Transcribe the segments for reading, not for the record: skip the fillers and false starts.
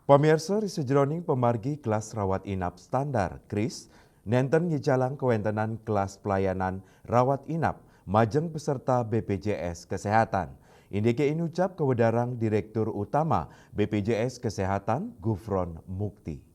Pemirsa sejroning pemargi kelas rawat inap standar KRIS, nenten ngejalang kewentenan kelas pelayanan rawat inap majeng peserta BPJS Kesehatan. Indike inucap kewedarang Direktur Utama BPJS Kesehatan Gufron Mukti.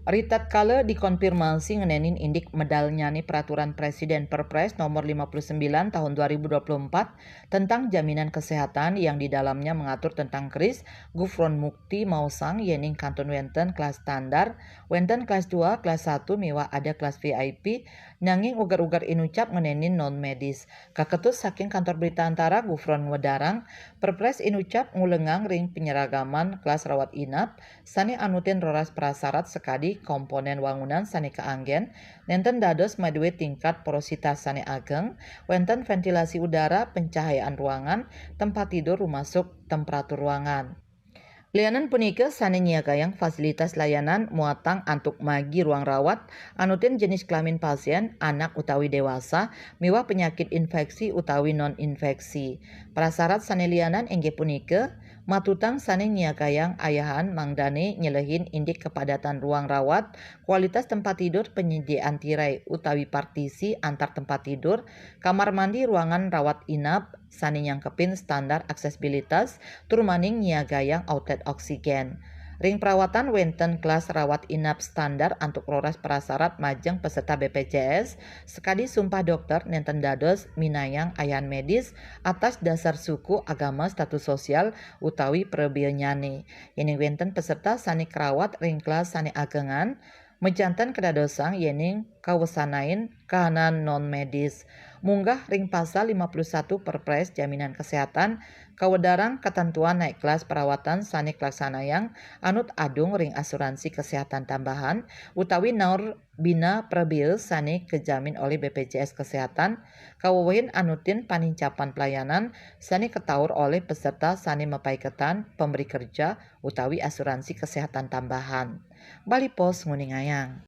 Ritat kala dikonfirmasi ngenenin indik medal nyani peraturan Presiden Perpres nomor 59 tahun 2024 tentang jaminan kesehatan yang di dalamnya mengatur tentang KRIS, Gufron Mukti Mausang yening kanton wenten kelas standar, wenten kelas 2, kelas 1 miwa ada kelas VIP, nanging ugar-ugar inucap ngenenin non medis. Kaketus saking kantor berita antara Gufron Wedarang, Perpres inucap ngulengang ring penyeragaman kelas rawat inap, sani anutin roras prasarat sekadi komponen wangunan sani keanggen, nenten dados maduwe tingkat porositas sani ageng, wenten ventilasi udara, pencahayaan ruangan, tempat tidur rumasuk temperatur ruangan. Lianan punika sani nyiagayang fasilitas layanan muatang antuk magi ruang rawat, anutin jenis kelamin pasien, anak utawi dewasa, miwah penyakit infeksi utawi non-infeksi. Prasarat sani lianan inggih punika, matutang sani nyiagayang ayahan mangdane nyelehin indik kepadatan ruang rawat, kualitas tempat tidur penyediaan tirai utawi partisi antar tempat tidur, kamar mandi ruangan rawat inap, sani nyangkepin standar aksesibilitas, turmaning nyiagayang outlet oksigen. Ring perawatan wenten kelas rawat inap standar antuk roras prasarat majeng peserta BPJS, sekadi sumpah dokter nenten dados minayang ayan medis atas dasar suku, agama, status sosial utawi prebil nyane. Yening wenten peserta sani kerawat ring kelas sani agengan, mejantan kedadosang yening kawesanain kahanan non medis. Munggah ring pasal 51 Perpres Jaminan Kesehatan kawedarang ketentuan naik kelas perawatan sani kelaksanayang anut adung ring asuransi kesehatan tambahan utawi naur bina prebil sani kejamin oleh BPJS Kesehatan kawewehin anutin panincapan pelayanan sani ketaur oleh peserta sani mepaiketan pemberi kerja utawi asuransi kesehatan tambahan. Bali Pos Nguningayang.